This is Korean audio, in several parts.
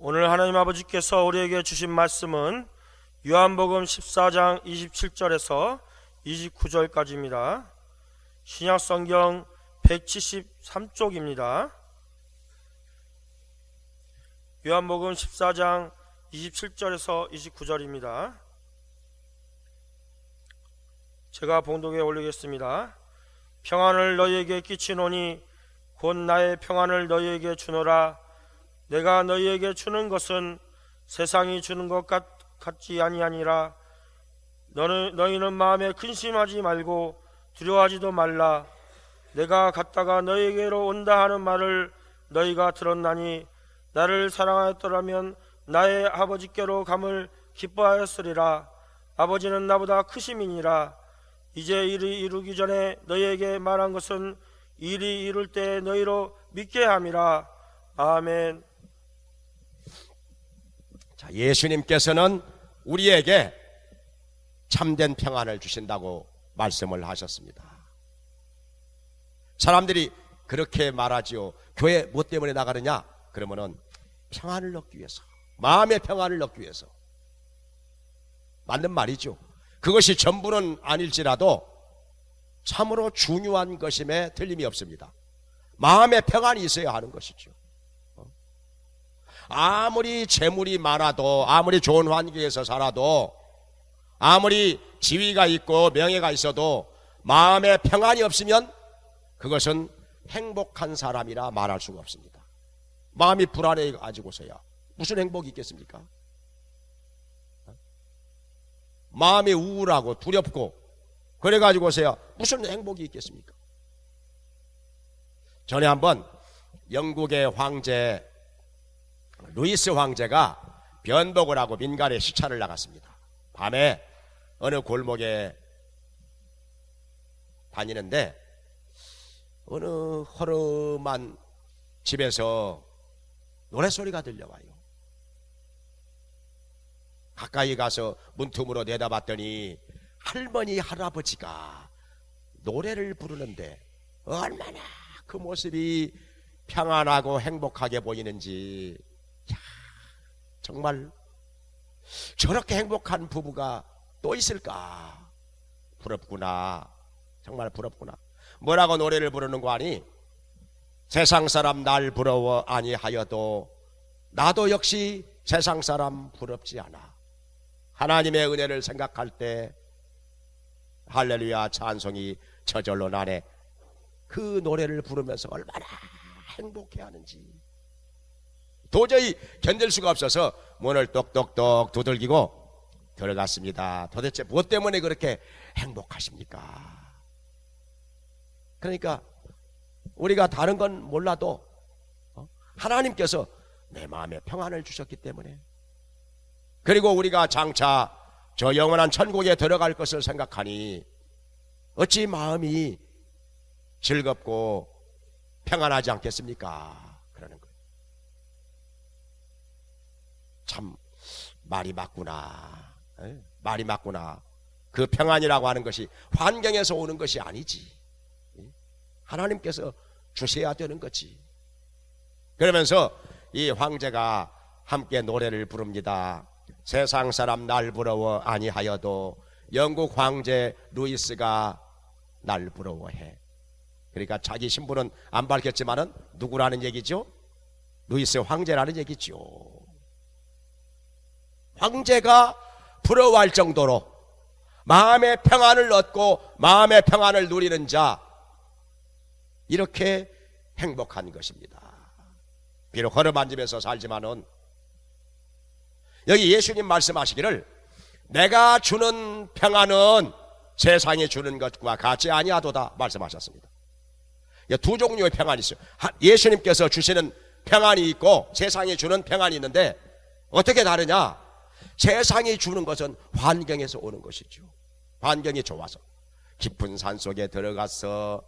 오늘 하나님 아버지께서 우리에게 주신 말씀은 요한복음 14장 27절에서 29절까지입니다. 신약성경 173쪽입니다. 요한복음 14장 27절에서 29절입니다. 제가 봉독에 올리겠습니다. 평안을 너희에게 끼치노니 곧 나의 평안을 너희에게 주노라. 내가 너희에게 주는 것은 세상이 주는 것 같지 아니하니라. 너희는 마음에 근심하지 말고 두려워하지도 말라. 내가 갔다가 너희에게로 온다 하는 말을 너희가 들었나니 나를 사랑하였더라면 나의 아버지께로 감을 기뻐하였으리라. 아버지는 나보다 크심이니라. 이제 일이 이루기 전에 너희에게 말한 것은 일이 이룰 때 너희로 믿게 함이라. 아멘. 자, 예수님께서는 우리에게 참된 평안을 주신다고 말씀을 하셨습니다. 사람들이 그렇게 말하지요. 교회 뭐 때문에 나가느냐? 그러면은 평안을 얻기 위해서, 마음의 평안을 얻기 위해서. 맞는 말이죠. 그것이 전부는 아닐지라도 참으로 중요한 것임에 틀림이 없습니다. 마음의 평안이 있어야 하는 것이죠. 아무리 재물이 많아도, 아무리 좋은 환경에서 살아도, 아무리 지위가 있고 명예가 있어도 마음의 평안이 없으면 그것은 행복한 사람이라 말할 수가 없습니다. 마음이 불안해 가지고서야 무슨 행복이 있겠습니까? 마음이 우울하고 두렵고 그래 가지고서야 무슨 행복이 있겠습니까? 전에 한번 영국의 황제 루이스 황제가 변복을 하고 민간에 시찰을 나갔습니다. 밤에 어느 골목에 다니는데 어느 허름한 집에서 노랫소리가 들려와요. 가까이 가서 문틈으로 내다봤더니 할머니 할아버지가 노래를 부르는데 얼마나 그 모습이 평안하고 행복하게 보이는지, 야, 정말 저렇게 행복한 부부가 또 있을까? 부럽구나. 정말 부럽구나. 뭐라고 노래를 부르는 거 아니? 세상 사람 날 부러워 아니하여도 나도 역시 세상 사람 부럽지 않아. 하나님의 은혜를 생각할 때 할렐루야 찬송이 저절로 나네. 그 노래를 부르면서 얼마나 행복해하는지 도저히 견딜 수가 없어서 문을 똑똑똑 두들기고 들어갔습니다. 도대체 무엇 때문에 그렇게 행복하십니까? 그러니까 우리가 다른 건 몰라도 하나님께서 내 마음에 평안을 주셨기 때문에, 그리고 우리가 장차 저 영원한 천국에 들어갈 것을 생각하니 어찌 마음이 즐겁고 평안하지 않겠습니까? 그러는 거예요. 참 말이 맞구나. 말이 맞구나. 그 평안이라고 하는 것이 환경에서 오는 것이 아니지. 하나님께서 주셔야 되는 거지. 그러면서 이 황제가 함께 노래를 부릅니다. 세상 사람 날 부러워 아니하여도 영국 황제 루이스가 날 부러워해. 그러니까 자기 신분은 안 밝혔지만은 누구라는 얘기죠? 루이스 황제라는 얘기죠. 황제가 부러워할 정도로 마음의 평안을 얻고 마음의 평안을 누리는 자, 이렇게 행복한 것입니다. 비록 허름한 집에서 살지만은 여기 예수님 말씀하시기를 내가 주는 평안은 세상이 주는 것과 같지 아니하도다 말씀하셨습니다. 두 종류의 평안이 있어요. 예수님께서 주시는 평안이 있고 세상이 주는 평안이 있는데 어떻게 다르냐? 세상이 주는 것은 환경에서 오는 것이죠. 환경이 좋아서 깊은 산 속에 들어가서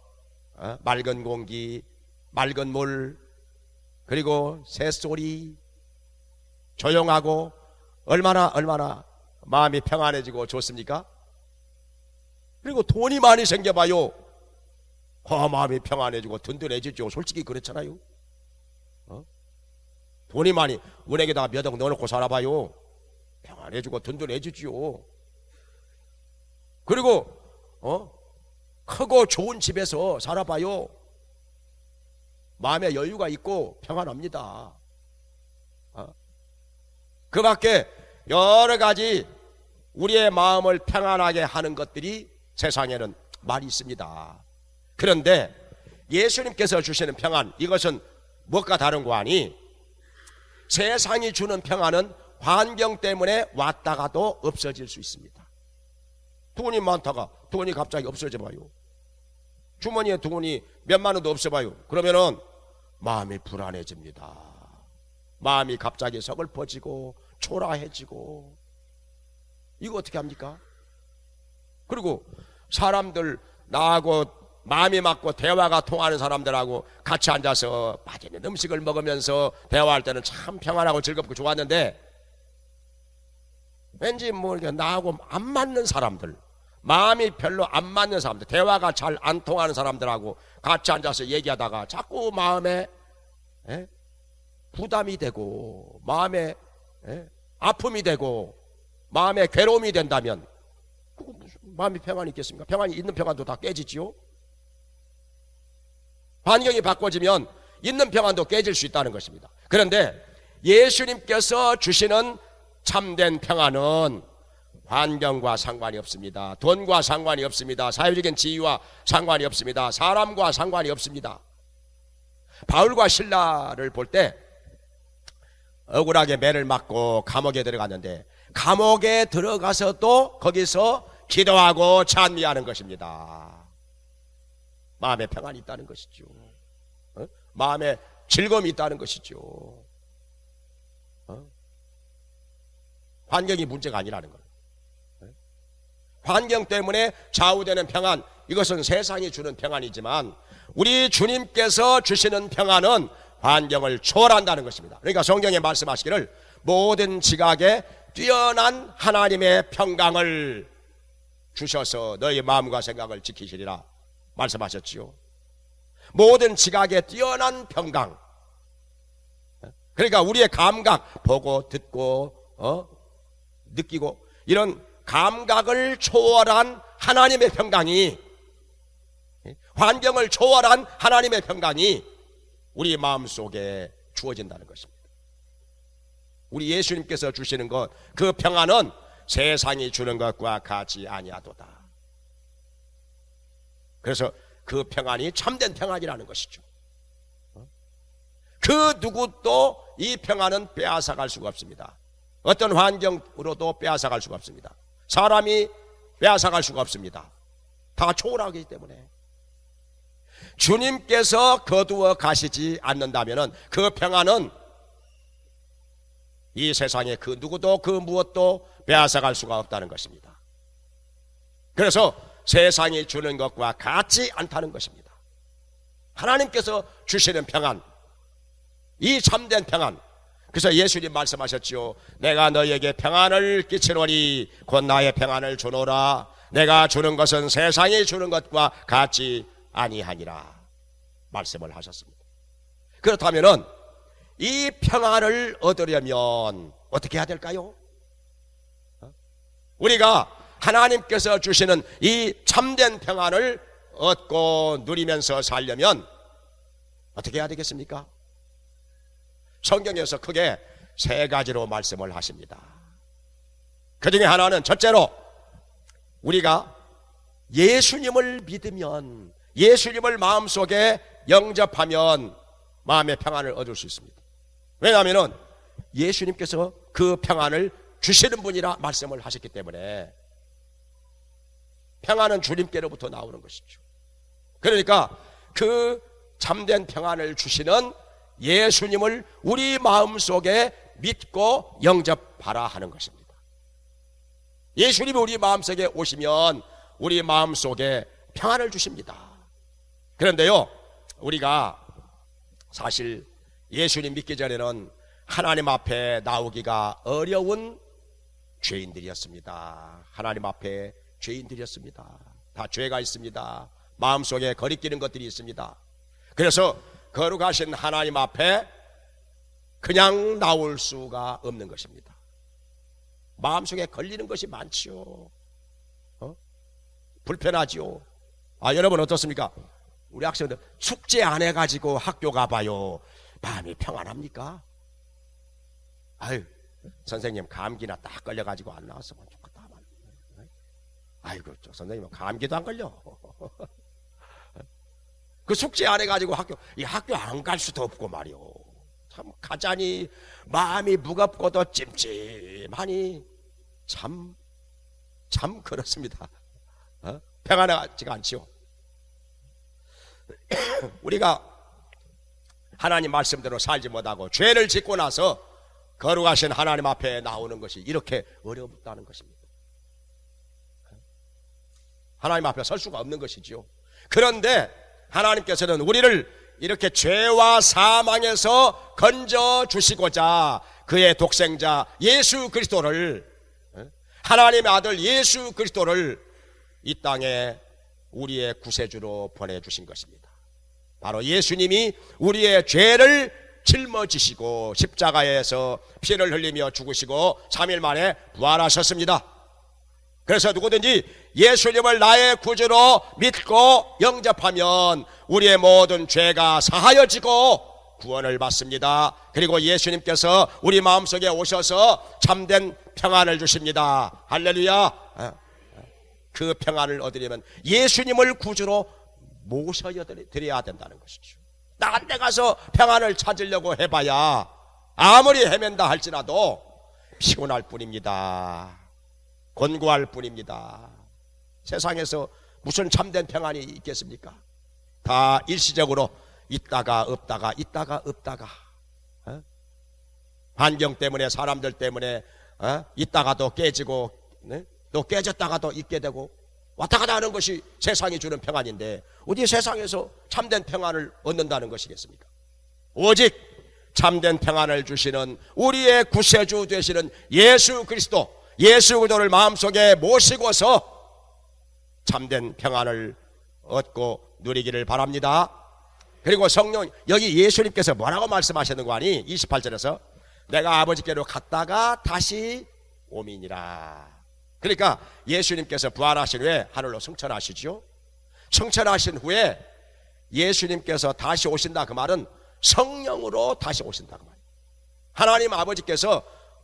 맑은 공기, 맑은 물, 그리고 새소리, 조용하고 얼마나 마음이 평안해지고 좋습니까? 그리고 돈이 많이 생겨봐요. 마음이 평안해지고 든든해지죠. 솔직히 그렇잖아요. 돈이 많이 은행에다가 몇 억 넣어놓고 살아봐요. 평안해지고 든든해지지요. 그리고 크고 좋은 집에서 살아봐요. 마음에 여유가 있고 평안합니다. 그 밖에 여러 가지 우리의 마음을 평안하게 하는 것들이 세상에는 많이 있습니다. 그런데 예수님께서 주시는 평안, 이것은 무엇과 다른고 하니, 세상이 주는 평안은 환경 때문에 왔다가도 없어질 수 있습니다. 돈이 많다가 돈이 갑자기 없어져 봐요. 주머니에 돈이 몇만 원도 없어 봐요. 그러면은 마음이 불안해집니다. 마음이 갑자기 서글퍼지고 초라해지고, 이거 어떻게 합니까? 그리고 사람들, 나하고 마음이 맞고 대화가 통하는 사람들하고 같이 앉아서 맛있는 음식을 먹으면서 대화할 때는 참 평안하고 즐겁고 좋았는데, 왠지 이렇게 나하고 안 맞는 사람들, 마음이 별로 안 맞는 사람들, 대화가 잘 안 통하는 사람들하고 같이 앉아서 얘기하다가 자꾸 마음에 부담이 되고, 마음에 아픔이 되고, 마음에 괴로움이 된다면 그거 무슨 마음이 평안이 있겠습니까? 평안이 있는 평안도 다 깨지지요. 환경이 바꿔지면 있는 평안도 깨질 수 있다는 것입니다. 그런데 예수님께서 주시는 참된 평안은 환경과 상관이 없습니다. 돈과 상관이 없습니다. 사회적인 지위와 상관이 없습니다. 사람과 상관이 없습니다. 바울과 실라를 볼 때 억울하게 매를 맞고 감옥에 들어갔는데, 감옥에 들어가서도 거기서 기도하고 찬미하는 것입니다. 마음에 평안이 있다는 것이죠. 마음에 즐거움이 있다는 것이죠. 환경이 문제가 아니라는 것. 환경 때문에 좌우되는 평안, 이것은 세상이 주는 평안이지만 우리 주님께서 주시는 평안은 환경을 초월한다는 것입니다. 그러니까 성경에 말씀하시기를 모든 지각에 뛰어난 하나님의 평강을 주셔서 너희 마음과 생각을 지키시리라 말씀하셨지요. 모든 지각에 뛰어난 평강, 그러니까 우리의 감각, 보고 듣고 느끼고 이런 감각을 초월한 하나님의 평강이, 환경을 초월한 하나님의 평강이 우리 마음속에 주어진다는 것입니다. 우리 예수님께서 주시는 것, 그 평안은 세상이 주는 것과 같이 아니하도다. 그래서 그 평안이 참된 평안이라는 것이죠. 그 누구도 이 평안은 빼앗아갈 수가 없습니다. 어떤 환경으로도 빼앗아갈 수가 없습니다. 사람이 빼앗아갈 수가 없습니다. 다 초월하기 때문에. 주님께서 거두어 가시지 않는다면 그 평안은 이 세상에 그 누구도 그 무엇도 빼앗아갈 수가 없다는 것입니다. 그래서 세상이 주는 것과 같지 않다는 것입니다. 하나님께서 주시는 평안, 이 참된 평안. 그래서 예수님 말씀하셨지요. 내가 너희에게 평안을 끼치노니 곧 나의 평안을 주노라. 내가 주는 것은 세상이 주는 것과 같지 아니하니라 말씀을 하셨습니다. 그렇다면은 이 평안을 얻으려면 어떻게 해야 될까요? 우리가 하나님께서 주시는 이 참된 평안을 얻고 누리면서 살려면 어떻게 해야 되겠습니까? 성경에서 크게 세 가지로 말씀을 하십니다. 그 중에 하나는 첫째로 우리가 예수님을 믿으면, 예수님을 마음속에 영접하면 마음의 평안을 얻을 수 있습니다. 왜냐하면 예수님께서 그 평안을 주시는 분이라 말씀을 하셨기 때문에 평안은 주님께로부터 나오는 것이죠. 그러니까 그 참된 평안을 주시는 예수님을 우리 마음속에 믿고 영접하라 하는 것입니다. 예수님이 우리 마음속에 오시면 우리 마음속에 평안을 주십니다. 그런데요, 우리가 사실 예수님 믿기 전에는 하나님 앞에 나오기가 어려운 죄인들이었습니다. 하나님 앞에 죄인들이었습니다. 다 죄가 있습니다. 마음속에 거리끼는 것들이 있습니다. 그래서 거룩하신 하나님 앞에 그냥 나올 수가 없는 것입니다. 마음속에 걸리는 것이 많지요. 불편하지요. 여러분 어떻습니까? 우리 학생들 축제 안 해가지고 학교 가봐요. 마음이 평안합니까? 아유, 선생님 감기나 딱 걸려가지고 안 나왔으면 좋겠다. 아이고, 선생님은 감기도 안 걸려. 그 숙제 안 해가지고 학교 안 갈 수도 없고 말이요. 참 가자니 마음이 무겁고도 찜찜하니 참 그렇습니다. 평안하지가 않지요. 우리가 하나님 말씀대로 살지 못하고 죄를 짓고 나서 거룩하신 하나님 앞에 나오는 것이 이렇게 어렵다는 것입니다. 하나님 앞에 설 수가 없는 것이지요. 그런데 하나님께서는 우리를 이렇게 죄와 사망에서 건져 주시고자 그의 독생자 예수 그리스도를, 하나님의 아들 예수 그리스도를 이 땅에 우리의 구세주로 보내주신 것입니다. 바로 예수님이 우리의 죄를 짊어지시고 십자가에서 피를 흘리며 죽으시고 3일 만에 부활하셨습니다. 그래서 누구든지 예수님을 나의 구주로 믿고 영접하면 우리의 모든 죄가 사하여지고 구원을 받습니다. 그리고 예수님께서 우리 마음속에 오셔서 참된 평안을 주십니다. 할렐루야. 그 평안을 얻으려면 예수님을 구주로 모셔드려야 된다는 것이죠. 딴 데 가서 평안을 찾으려고 해봐야 아무리 헤맨다 할지라도 피곤할 뿐입니다. 곤고할 뿐입니다. 세상에서 무슨 참된 평안이 있겠습니까? 다 일시적으로 있다가 없다가 있다가 없다가, 환경 때문에, 사람들 때문에 있다가도 깨지고, 또 깨졌다가도 있게 되고 왔다 갔다 하는 것이 세상이 주는 평안인데 어디 세상에서 참된 평안을 얻는다는 것이겠습니까? 오직 참된 평안을 주시는 우리의 구세주 되시는 예수 그리스도, 예수 그리스도를 마음속에 모시고서 참된 평안을 얻고 누리기를 바랍니다. 그리고 성령, 여기 예수님께서 뭐라고 말씀하셨는 거 아니? 28절에서 내가 아버지께로 갔다가 다시 오미니라. 그러니까 예수님께서 부활하신 후에 하늘로 승천하시죠. 승천하신 후에 예수님께서 다시 오신다, 그 말은 성령으로 다시 오신다 그 말이에요. 하나님 아버지께서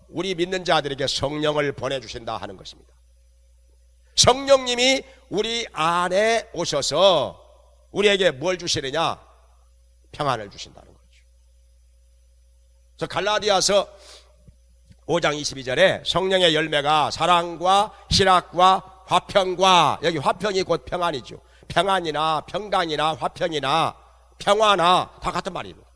우리 믿는 자들에게 성령을 보내주신다 하는 것입니다. 성령님이 우리 안에 오셔서 우리에게 뭘 주시느냐? 평안을 주신다는 거죠. 그래서 갈라디아서 5장 22절에 성령의 열매가 사랑과 희락과 화평과, 여기 화평이 곧 평안이죠. 평안이나 평강이나 화평이나 평화나 다 같은 말입니다.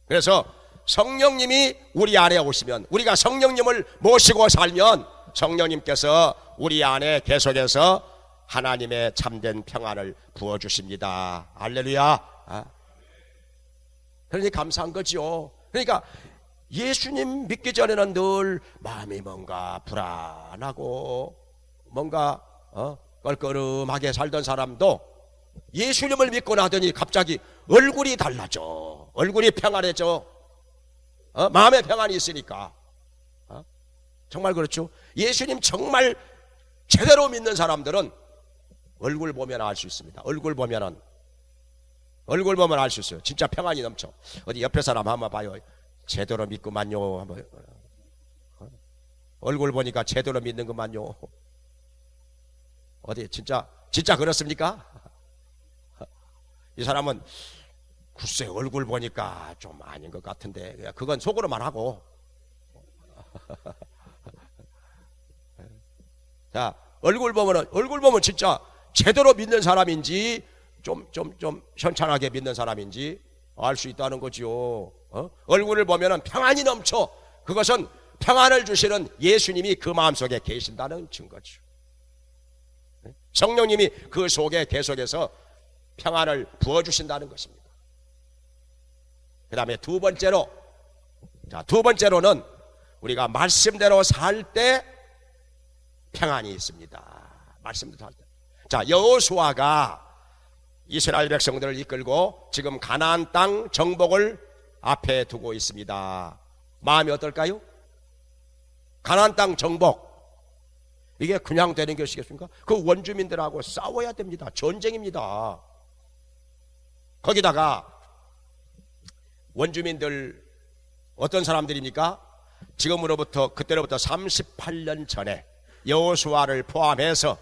그래서 성령님이 우리 안에 오시면, 우리가 성령님을 모시고 살면 성령님께서 우리 안에 계속해서 하나님의 참된 평안을 부어주십니다. 할렐루야. 그러니 감사한 거죠. 그러니까 예수님 믿기 전에는 늘 마음이 뭔가 불안하고 뭔가 껄끄름하게 살던 사람도 예수님을 믿고 나더니 갑자기 얼굴이 달라져. 얼굴이 평안해져. 마음의 평안이 있으니까. 정말 그렇죠. 예수님 정말 제대로 믿는 사람들은 얼굴 보면 알 수 있습니다. 얼굴 보면 알 수 있어요. 진짜 평안이 넘쳐. 어디 옆에 사람 한번 봐요. 제대로 믿구만요. 한번. 얼굴 보니까 제대로 믿는 것만요. 어디 진짜 그렇습니까? 이 사람은 글쎄 얼굴 보니까 좀 아닌 것 같은데, 그건 속으로만 하고. 자, 얼굴 보면 진짜 제대로 믿는 사람인지 좀 현찬하게 믿는 사람인지 알 수 있다는 거지요. 얼굴을 보면은 평안이 넘쳐. 그것은 평안을 주시는 예수님이 그 마음속에 계신다는 증거죠. 성령님이 그 속에 계속해서 평안을 부어주신다는 것입니다. 그 다음에 두 번째로는 우리가 말씀대로 살 때 평안이 있습니다. 말씀대로 살 때. 자, 여호수아가 이스라엘 백성들을 이끌고 지금 가나안 땅 정복을 앞에 두고 있습니다. 마음이 어떨까요? 가나안 땅 정복, 이게 그냥 되는 것이겠습니까? 그 원주민들하고 싸워야 됩니다. 전쟁입니다. 거기다가 원주민들 어떤 사람들입니까? 지금으로부터 그때로부터 38년 전에 여호수아를 포함해서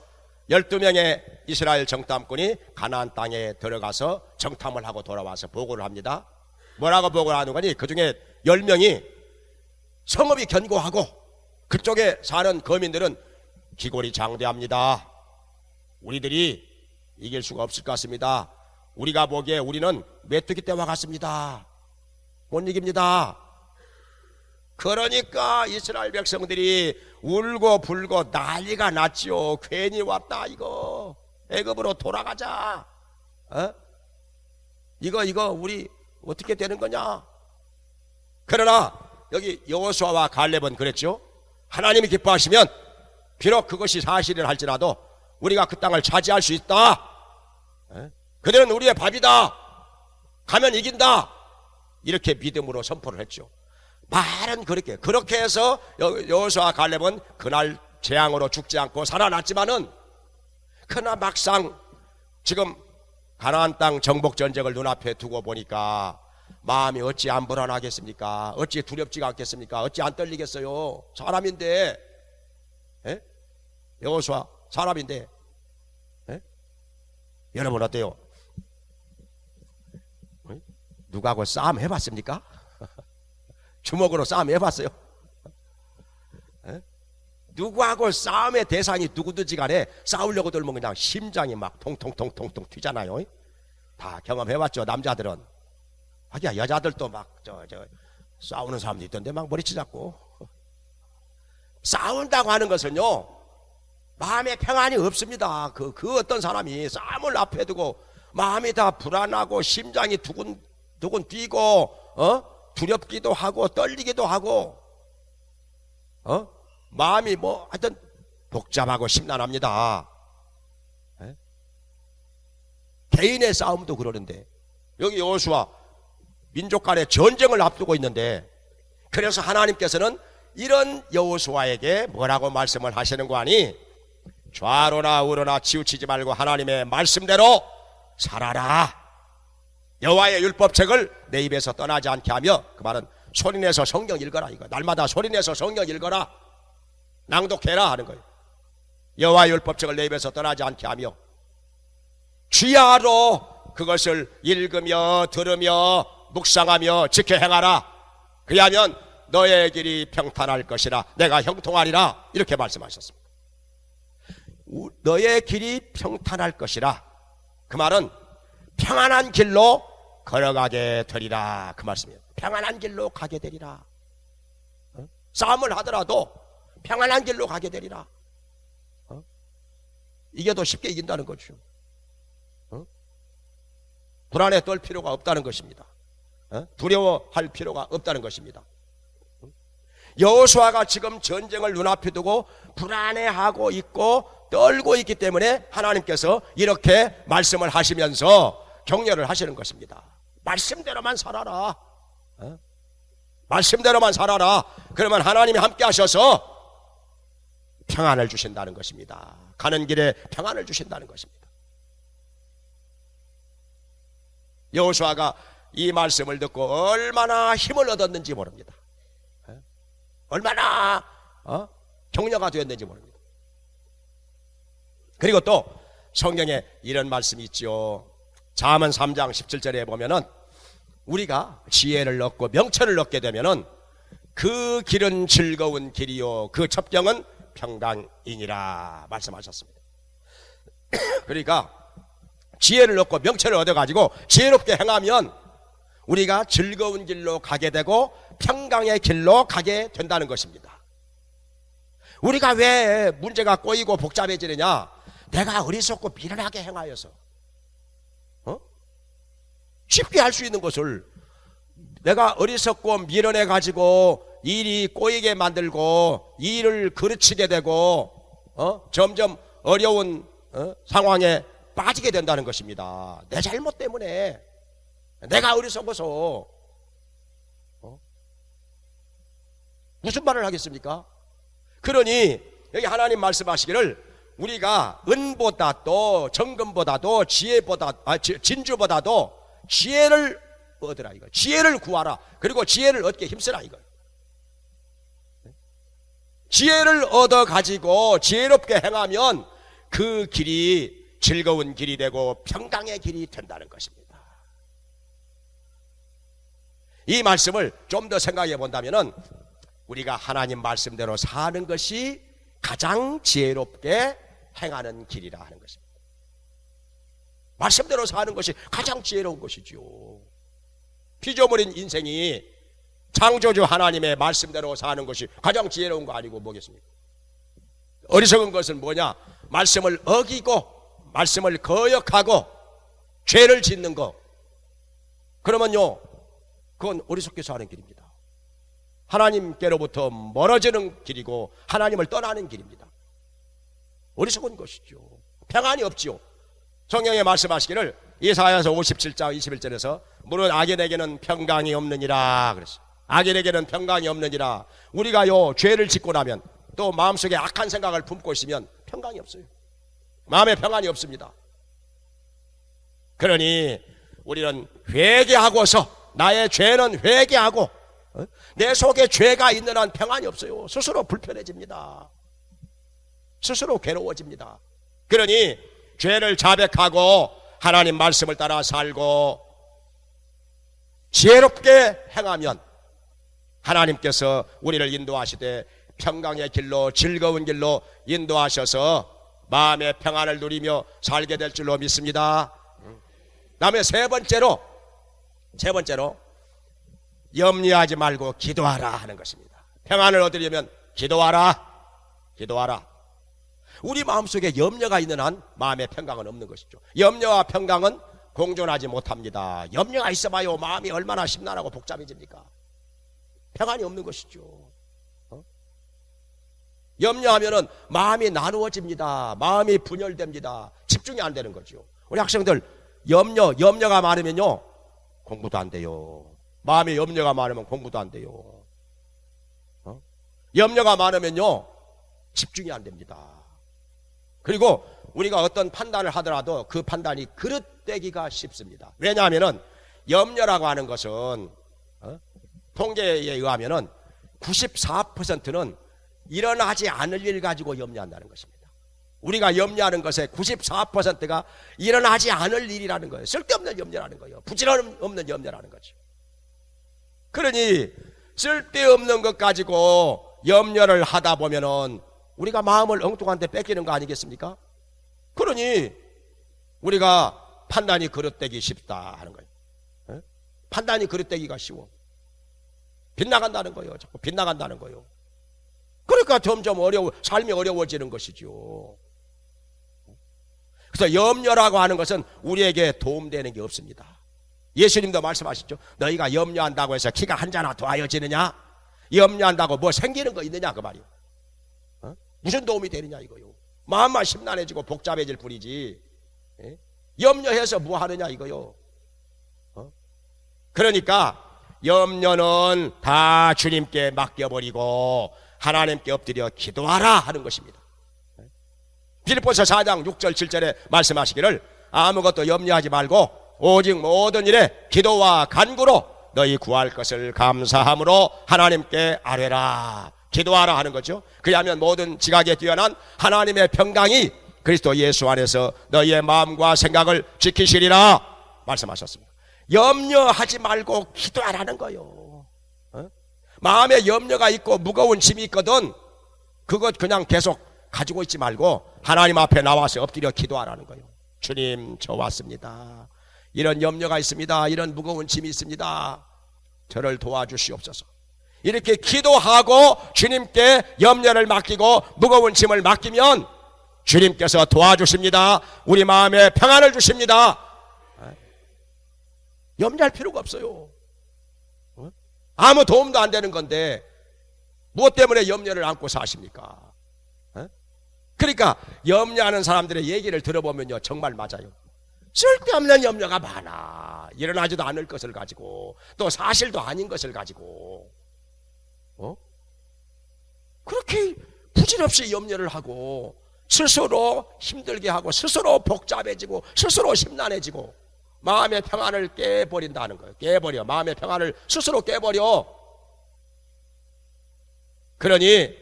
12명의 이스라엘 정탐꾼이 가나안 땅에 들어가서 정탐을 하고 돌아와서 보고를 합니다. 뭐라고 보고를 하는 거니? 그 중에 10명이 성읍이 견고하고 그쪽에 사는 거민들은 기골이 장대합니다. 우리들이 이길 수가 없을 것 같습니다. 우리가 보기에 우리는 메뚜기 떼와 같습니다. 못 이깁니다. 그러니까 이스라엘 백성들이 울고 불고 난리가 났죠. 괜히 왔다 이거. 애굽으로 돌아가자. 이거 우리 어떻게 되는 거냐. 그러나 여기 여호수아와 갈렙은 그랬죠. 하나님이 기뻐하시면 비록 그것이 사실을 할지라도 우리가 그 땅을 차지할 수 있다. 그들은 우리의 밥이다. 가면 이긴다. 이렇게 믿음으로 선포를 했죠. 말은 그렇게 해서 여호수아 갈렙은 그날 재앙으로 죽지 않고 살아났지만은, 그러나 막상 지금 가나안 땅 정복 전쟁을 눈앞에 두고 보니까 마음이 어찌 안 불안하겠습니까? 어찌 두렵지가 않겠습니까? 어찌 안 떨리겠어요? 사람인데, 여호수아 사람인데, 여러분 어때요? 누구하고 싸움 해봤습니까? 주먹으로 싸움 해봤어요? 누구하고 싸움의 대상이 누구든지 간에 싸우려고 들면 그냥 심장이 막 통통통통통 튀잖아요. 다 경험해봤죠. 남자들은. 하기야 여자들도 막 싸우는 사람도 있던데 막 머리치 잡고. 싸운다고 하는 것은요, 마음에 평안이 없습니다. 그 어떤 사람이 싸움을 앞에 두고 마음이 다 불안하고 심장이 두근 뛰고 두렵기도 하고 떨리기도 하고 마음이 뭐 하여튼 복잡하고 심란합니다. 개인의 싸움도 그러는데 여기 여호수아 민족 간의 전쟁을 앞두고 있는데, 그래서 하나님께서는 이런 여호수아에게 뭐라고 말씀을 하시는 거 아니? 좌로나 우로나 치우치지 말고 하나님의 말씀대로 살아라. 여호와의 율법책을 내 입에서 떠나지 않게 하며, 그 말은 소리내서 성경 읽어라 이거. 날마다 소리내서 성경 읽어라, 낭독해라 하는 거예요. 여호와의 율법책을 내 입에서 떠나지 않게 하며 주야로 그것을 읽으며 들으며 묵상하며 지켜 행하라. 그리하면 너의 길이 평탄할 것이라 내가 형통하리라. 이렇게 말씀하셨습니다. 너의 길이 평탄할 것이라, 그 말은 평안한 길로 걸어가게 되리라, 그 말씀이에요. 평안한 길로 가게 되리라. 싸움을 하더라도 평안한 길로 가게 되리라. 이게 더 쉽게 이긴다는 거죠. 불안에 떨 필요가 없다는 것입니다. 두려워할 필요가 없다는 것입니다. 여호수아가 지금 전쟁을 눈앞에 두고 불안해하고 있고 떨고 있기 때문에 하나님께서 이렇게 말씀을 하시면서 격려를 하시는 것입니다. 말씀대로만 살아라. 말씀대로만 살아라. 그러면 하나님이 함께 하셔서 평안을 주신다는 것입니다. 가는 길에 평안을 주신다는 것입니다. 여호수아가 이 말씀을 듣고 얼마나 힘을 얻었는지 모릅니다. 얼마나 격려가 되었는지 모릅니다. 그리고 또 성경에 이런 말씀이 있죠. 잠언 3장 17절에 보면은 우리가 지혜를 얻고 명철을 얻게 되면은 그 길은 즐거운 길이요 그 첩경은 평강이니라 말씀하셨습니다. 그러니까 지혜를 얻고 명철을 얻어가지고 지혜롭게 행하면 우리가 즐거운 길로 가게 되고 평강의 길로 가게 된다는 것입니다. 우리가 왜 문제가 꼬이고 복잡해지느냐? 내가 어리석고 미련하게 행하여서. 쉽게 할 수 있는 것을 내가 어리석고 미련해 가지고 일이 꼬이게 만들고 일을 그르치게 되고 점점 어려운 상황에 빠지게 된다는 것입니다. 내 잘못 때문에, 내가 어리석어서 무슨 말을 하겠습니까? 그러니 여기 하나님 말씀하시기를 우리가 은보다도 정금보다도 진주보다도 지혜를 얻으라 이거. 지혜를 구하라. 그리고 지혜를 얻게 힘쓰라 이거. 지혜를 얻어 가지고 지혜롭게 행하면 그 길이 즐거운 길이 되고 평강의 길이 된다는 것입니다. 이 말씀을 좀 더 생각해 본다면은 우리가 하나님 말씀대로 사는 것이 가장 지혜롭게 행하는 길이라 하는 것입니다. 말씀대로 사는 것이 가장 지혜로운 것이죠. 피조물인 인생이 창조주 하나님의 말씀대로 사는 것이 가장 지혜로운 거 아니고 뭐겠습니까? 어리석은 것은 뭐냐? 말씀을 어기고 말씀을 거역하고 죄를 짓는 거. 그러면요, 그건 어리석게 사는 길입니다. 하나님께로부터 멀어지는 길이고 하나님을 떠나는 길입니다. 어리석은 것이죠. 평안이 없지요. 성경에 말씀하시기를 이사야서 57장 21절에서 물은 악인에게는 평강이 없느니라 그랬어요. 악인에게는 평강이 없느니라. 우리가요 죄를 짓고 나면 또 마음속에 악한 생각을 품고 있으면 평강이 없어요. 마음에 평안이 없습니다. 그러니 우리는 회개하고서 나의 죄는 회개하고 내 속에 죄가 있는 한 평안이 없어요. 스스로 불편해집니다. 스스로 괴로워집니다. 그러니 죄를 자백하고 하나님 말씀을 따라 살고 지혜롭게 행하면 하나님께서 우리를 인도하시되 평강의 길로 즐거운 길로 인도하셔서 마음의 평안을 누리며 살게 될 줄로 믿습니다. 다음에 세 번째로 염려하지 말고 기도하라 하는 것입니다. 평안을 얻으려면 기도하라. 우리 마음속에 염려가 있는 한 마음의 평강은 없는 것이죠. 염려와 평강은 공존하지 못합니다. 염려가 있어봐요 마음이 얼마나 심란하고 복잡해집니까? 평안이 없는 것이죠. 염려하면은 마음이 나누어집니다. 마음이 분열됩니다. 집중이 안 되는 거죠. 우리 학생들 염려가 많으면요 공부도 안 돼요. 마음에 염려가 많으면 공부도 안 돼요. 염려가 많으면요 집중이 안 됩니다. 그리고 우리가 어떤 판단을 하더라도 그 판단이 그릇되기가 쉽습니다. 왜냐하면은 염려라고 하는 것은 통계에 의하면은 94%는 일어나지 않을 일 가지고 염려한다는 것입니다. 우리가 염려하는 것의 94%가 일어나지 않을 일이라는 거예요. 쓸데없는 염려라는 거예요. 부질없는 염려라는 거죠. 그러니 쓸데없는 것 가지고 염려를 하다 보면은 우리가 마음을 엉뚱한 데 뺏기는 거 아니겠습니까? 그러니 우리가 판단이 그릇되기 쉽다 하는 거예요. 판단이 그릇되기가 쉬워. 빗나간다는 거예요. 자꾸 빗나간다는 거예요. 그러니까 점점 삶이 어려워지는 것이죠. 그래서 염려라고 하는 것은 우리에게 도움되는 게 없습니다. 예수님도 말씀하셨죠. 너희가 염려한다고 해서 키가 한 자나 더하여지느냐? 염려한다고 뭐 생기는 거 있느냐 그 말이에요. 무슨 도움이 되느냐 이거요. 마음만 심란해지고 복잡해질 뿐이지. 염려해서 뭐 하느냐 이거요. 그러니까 염려는 다 주님께 맡겨버리고 하나님께 엎드려 기도하라 하는 것입니다. 빌립보서 4장 6절 7절에 말씀하시기를 아무것도 염려하지 말고 오직 모든 일에 기도와 간구로 너희 구할 것을 감사함으로 하나님께 아뢰라. 기도하라 하는 거죠. 그리하면 모든 지각에 뛰어난 하나님의 평강이 그리스도 예수 안에서 너희의 마음과 생각을 지키시리라 말씀하셨습니다. 염려하지 말고 기도하라는 거예요. 마음에 염려가 있고 무거운 짐이 있거든 그것 그냥 계속 가지고 있지 말고 하나님 앞에 나와서 엎드려 기도하라는 거예요. 주님 저 왔습니다. 이런 염려가 있습니다. 이런 무거운 짐이 있습니다. 저를 도와주시옵소서. 이렇게 기도하고 주님께 염려를 맡기고 무거운 짐을 맡기면 주님께서 도와주십니다. 우리 마음에 평안을 주십니다. 염려할 필요가 없어요. 아무 도움도 안 되는 건데 무엇 때문에 염려를 안고 사십니까? 그러니까 염려하는 사람들의 얘기를 들어보면요 정말 맞아요. 쓸데없는 염려가 많아. 일어나지도 않을 것을 가지고 또 사실도 아닌 것을 가지고 그렇게 부질없이 염려를 하고 스스로 힘들게 하고 스스로 복잡해지고 스스로 심란해지고 마음의 평안을 깨버린다는 거예요. 깨버려. 마음의 평안을 스스로 깨버려. 그러니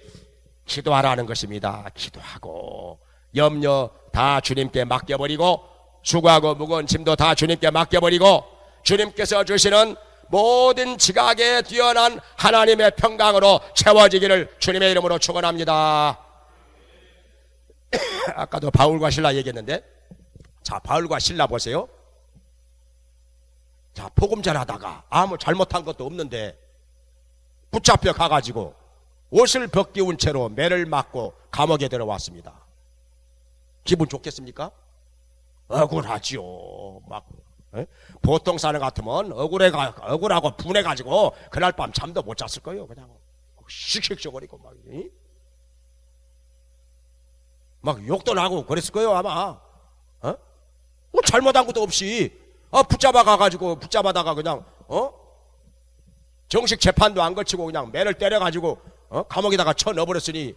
기도하라는 것입니다. 기도하고 염려 다 주님께 맡겨버리고 수고하고 무거운 짐도 다 주님께 맡겨버리고 주님께서 주시는 모든 지각에 뛰어난 하나님의 평강으로 채워지기를 주님의 이름으로 축원합니다. 아까도 바울과 신라 얘기했는데, 자, 바울과 신라 보세요. 자, 복음 전하다가 아무 잘못한 것도 없는데 붙잡혀 가가지고 옷을 벗기운 채로 매를 맞고 감옥에 들어왔습니다. 기분 좋겠습니까? 억울하지요. 막 보통 사람 같으면 억울하고 분해가지고 그날 밤 잠도 못 잤을 거예요. 그냥 씩씩거리고 막 욕도 나고 그랬을 거예요 아마. 뭐 잘못한 것도 없이 붙잡아다가 그냥 정식 재판도 안 거치고 그냥 매를 때려가지고 감옥에다가 쳐넣어버렸으니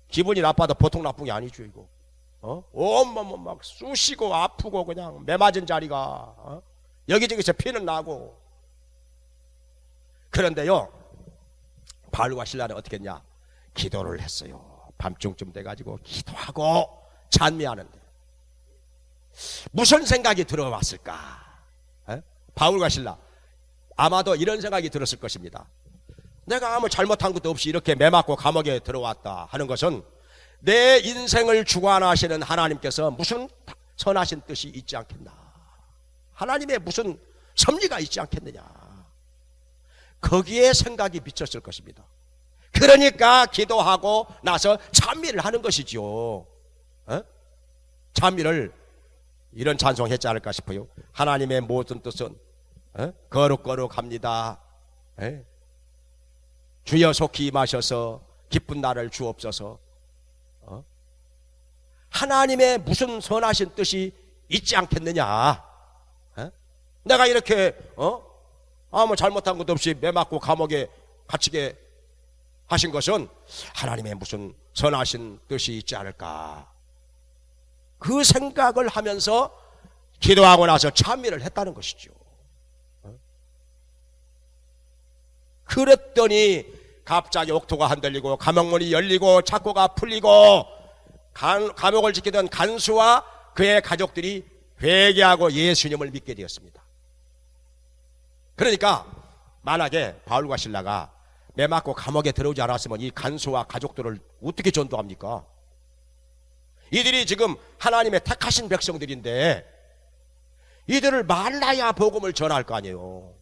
기분이 나빠도 보통 나쁜 게 아니죠 이거. 온몸 막 쑤시고 아프고 그냥 매 맞은 자리가 여기저기서 피는 나고. 그런데요 바울과 신라는 어떻게 했냐? 기도를 했어요. 밤중쯤 돼가지고 기도하고 찬미하는데 무슨 생각이 들어왔을까? 바울과 신라 아마도 이런 생각이 들었을 것입니다. 내가 아무 잘못한 것도 없이 이렇게 매 맞고 감옥에 들어왔다 하는 것은 내 인생을 주관하시는 하나님께서 무슨 선하신 뜻이 있지 않겠나, 하나님의 무슨 섭리가 있지 않겠느냐, 거기에 생각이 미쳤을 것입니다. 그러니까 기도하고 나서 찬미를 하는 것이죠. 찬미를 이런 찬송했지 않을까 싶어요. 하나님의 모든 뜻은 거룩거룩합니다. 주여 속히 임하셔서 기쁜 날을 주옵소서. 하나님의 무슨 선하신 뜻이 있지 않겠느냐. 내가 이렇게 아무 잘못한 것도 없이 매 맞고 감옥에 갇히게 하신 것은 하나님의 무슨 선하신 뜻이 있지 않을까, 그 생각을 하면서 기도하고 나서 찬미를 했다는 것이죠. 그랬더니 갑자기 옥토가 흔들리고 감옥문이 열리고 착고가 풀리고 감옥을 지키던 간수와 그의 가족들이 회개하고 예수님을 믿게 되었습니다. 그러니까 만약에 바울과 신라가 매 맞고 감옥에 들어오지 않았으면 이 간수와 가족들을 어떻게 전도합니까? 이들이 지금 하나님의 택하신 백성들인데 이들을 만나야 복음을 전할 거 아니에요.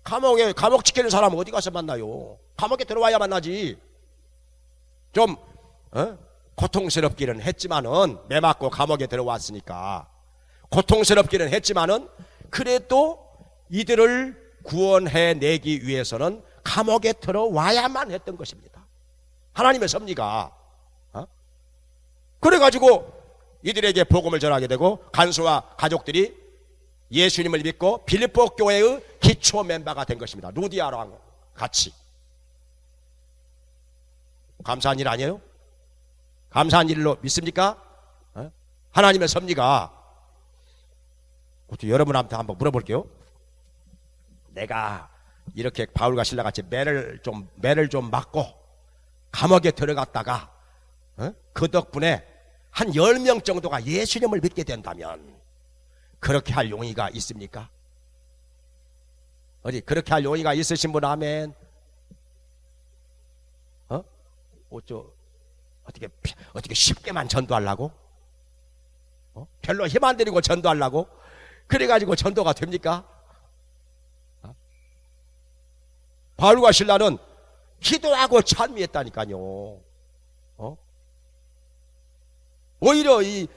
감옥 지키는 사람 어디 가서 만나요? 감옥에 들어와야 만나지. 좀 고통스럽기는 했지만은 매 맞고 감옥에 들어왔으니까 고통스럽기는 했지만은 그래도 이들을 구원해내기 위해서는 감옥에 들어와야만 했던 것입니다. 하나님의 섭리가. 그래가지고 이들에게 복음을 전하게 되고 간수와 가족들이 예수님을 믿고 빌립보 교회의 기초 멤버가 된 것입니다. 루디아랑 같이. 감사한 일 아니에요? 감사한 일로 믿습니까? 하나님의 섭리가. 여러분한테 한번 물어볼게요. 내가 이렇게 바울과 신라 같이 매를 좀 맞고 감옥에 들어갔다가 그 덕분에 한 10명 정도가 예수님을 믿게 된다면 그렇게 할 용의가 있습니까? 어디 그렇게 할 용의가 있으신 분 아멘. 어떻게 쉽게만 전도하려고? 별로 힘 안 들이고 전도하려고? 그래가지고 전도가 됩니까? 바울과 신라는 기도하고 찬미했다니까요. 오히려 이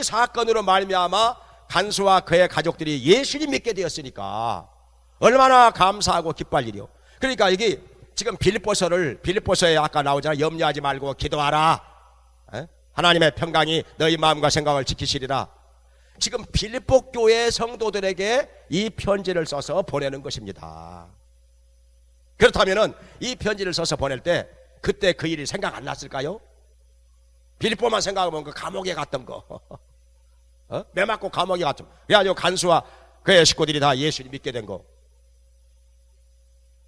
사건으로 말미암아 간수와 그의 가족들이 예수님 믿게 되었으니까 얼마나 감사하고 기뻐할 일이요. 그러니까 이게 지금 빌립보서에 아까 나오잖아. 염려하지 말고 기도하라. 하나님의 평강이 너희 마음과 생각을 지키시리라. 지금 빌립보 교회 성도들에게 이 편지를 써서 보내는 것입니다. 그렇다면은 이 편지를 써서 보낼 때 그때 그 일이 생각 안 났을까요? 빌립보만 생각하면 그 감옥에 갔던 거, 매 맞고 감옥에 갔던 거, 그래가지고 간수와 그의 식구들이 다 예수님 믿게 된 거.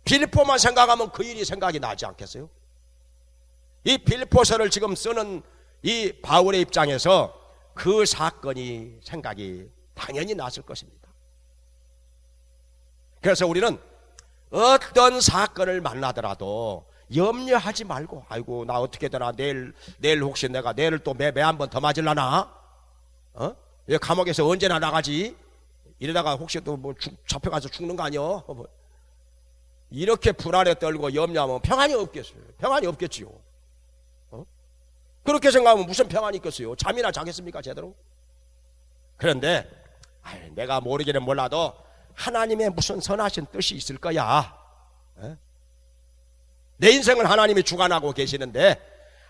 빌립보만 생각하면 그 일이 생각이 나지 않겠어요? 이 빌립보서를 지금 쓰는 이 바울의 입장에서 그 사건이 생각이 당연히 났을 것입니다. 그래서 우리는 어떤 사건을 만나더라도 염려하지 말고, 아이고 나 어떻게 되나, 내일 혹시 내가 내일 또 매 한 번 더 맞을라나, 감옥에서 언제나 나가지, 이러다가 혹시 또 뭐 잡혀가서 죽는 거 아니여, 이렇게 불안에 떨고 염려하면 평안이 없겠어요. 평안이 없겠지요. 그렇게 생각하면 무슨 평안이 있겠어요? 잠이나 자겠습니까 제대로? 그런데 내가 모르기는 몰라도 하나님의 무슨 선하신 뜻이 있을 거야. 내 인생을 하나님이 주관하고 계시는데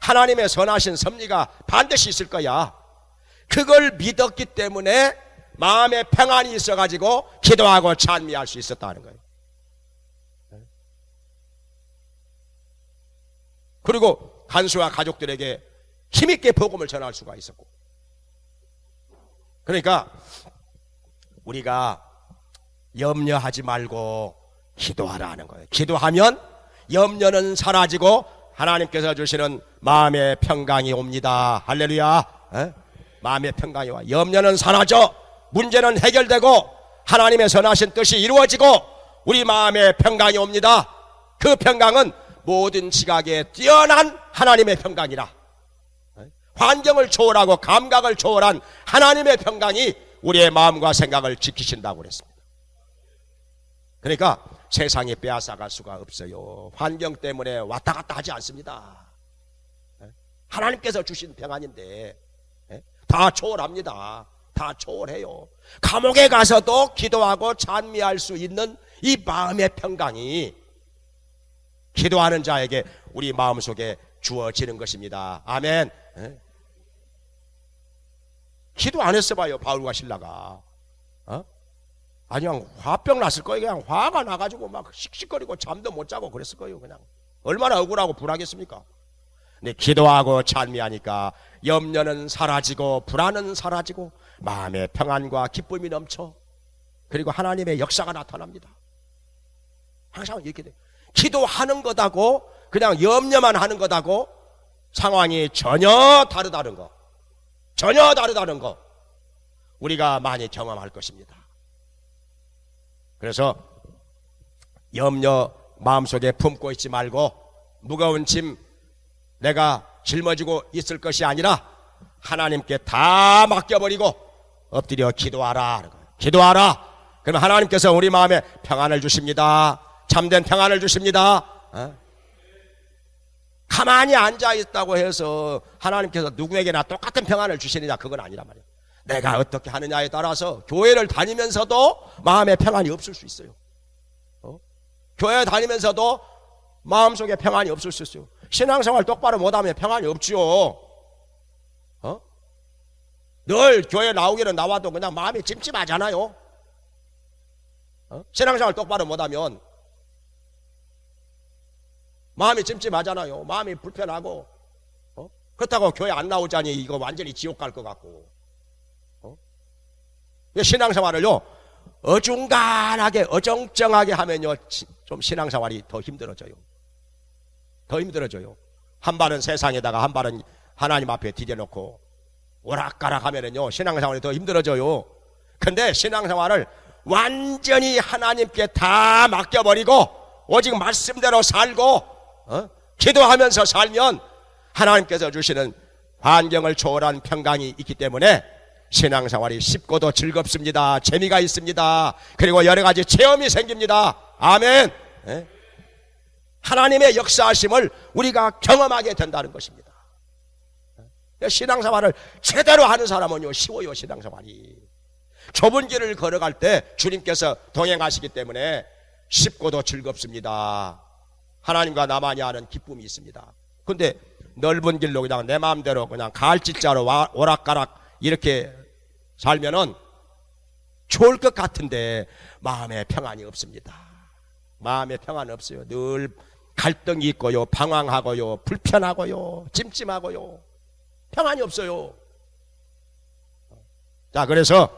하나님의 선하신 섭리가 반드시 있을 거야. 그걸 믿었기 때문에 마음에 평안이 있어가지고 기도하고 찬미할 수 있었다는 거예요. 그리고 간수와 가족들에게 힘있게 복음을 전할 수가 있었고. 그러니까 우리가 염려하지 말고 기도하라는 거예요. 기도하면 염려는 사라지고 하나님께서 주시는 마음의 평강이 옵니다. 할렐루야. 마음의 평강이 와. 염려는 사라져 문제는 해결되고 하나님의 선하신 뜻이 이루어지고 우리 마음의 평강이 옵니다. 그 평강은 모든 지각에 뛰어난 하나님의 평강이라. 환경을 초월하고 감각을 초월한 하나님의 평강이 우리의 마음과 생각을 지키신다고 그랬습니다. 그러니까 세상에 빼앗아갈 수가 없어요. 환경 때문에 왔다 갔다 하지 않습니다. 하나님께서 주신 평안인데 다 초월합니다. 다 초월해요. 감옥에 가서도 기도하고 찬미할 수 있는 이 마음의 평강이 기도하는 자에게 우리 마음속에 주어지는 것입니다. 아멘. 기도 안 했어 봐요. 바울과 신라가 아니 그냥 화병 났을 거예요. 그냥 화가 나가지고 막 씩씩거리고 잠도 못 자고 그랬을 거예요. 그냥 얼마나 억울하고 불안하겠습니까? 근데 기도하고 찬미하니까 염려는 사라지고 불안은 사라지고 마음의 평안과 기쁨이 넘쳐. 그리고 하나님의 역사가 나타납니다. 항상 이렇게 돼. 기도하는 것하고 그냥 염려만 하는 것하고 상황이 전혀 다르다는 거, 전혀 다르다는 거 우리가 많이 경험할 것입니다. 그래서 염려 마음속에 품고 있지 말고 무거운 짐 내가 짊어지고 있을 것이 아니라 하나님께 다 맡겨버리고 엎드려 기도하라. 기도하라. 그러면 하나님께서 우리 마음에 평안을 주십니다. 참된 평안을 주십니다. 가만히 앉아있다고 해서 하나님께서 누구에게나 똑같은 평안을 주시느냐, 그건 아니란 말이에요. 내가 어떻게 하느냐에 따라서 교회를 다니면서도 마음에 평안이 없을 수 있어요. 교회 다니면서도 마음속에 평안이 없을 수 있어요. 신앙생활 똑바로 못하면 평안이 없죠. 늘 교회 나오기는 나와도 그냥 마음이 찜찜하잖아요. 신앙생활 똑바로 못하면 마음이 찜찜하잖아요. 마음이 불편하고 그렇다고 교회 안 나오자니 이거 완전히 지옥 갈 것 같고. 신앙생활을요 어중간하게 어정쩡하게 하면요 좀 신앙생활이 더 힘들어져요. 더 힘들어져요. 한 발은 세상에다가 한 발은 하나님 앞에 디뎌놓고 오락가락 하면은요 신앙생활이 더 힘들어져요. 근데 신앙생활을 완전히 하나님께 다 맡겨버리고 오직 말씀대로 살고 기도하면서 살면 하나님께서 주시는 환경을 초월한 평강이 있기 때문에 신앙생활이 쉽고도 즐겁습니다. 재미가 있습니다. 그리고 여러 가지 체험이 생깁니다. 아멘. 하나님의 역사하심을 우리가 경험하게 된다는 것입니다. 신앙생활을 제대로 하는 사람은요 쉬워요. 신앙생활이 좁은 길을 걸어갈 때 주님께서 동행하시기 때문에 쉽고도 즐겁습니다. 하나님과 나만이 아는 기쁨이 있습니다. 근데 넓은 길로 그냥 내 마음대로 그냥 가을짓자로 오락가락 이렇게 살면은 좋을 것 같은데 마음에 평안이 없습니다. 마음에 평안 없어요. 늘 갈등이 있고요, 방황하고요, 불편하고요, 찜찜하고요, 평안이 없어요. 자, 그래서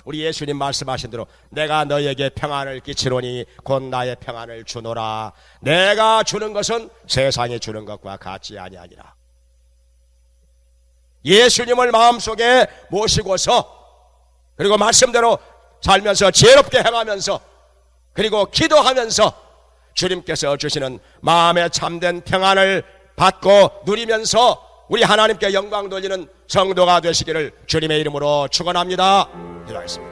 우리 예수님 말씀하신 대로 내가 너에게 평안을 끼치노니 곧 나의 평안을 주노라. 내가 주는 것은 세상이 주는 것과 같지 아니하니라. 예수님을 마음속에 모시고서 그리고 말씀대로 살면서 지혜롭게 행하면서 그리고 기도하면서 주님께서 주시는 마음에 참된 평안을 받고 누리면서 우리 하나님께 영광 돌리는 성도가 되시기를 주님의 이름으로 축원합니다. 기도하겠습니다.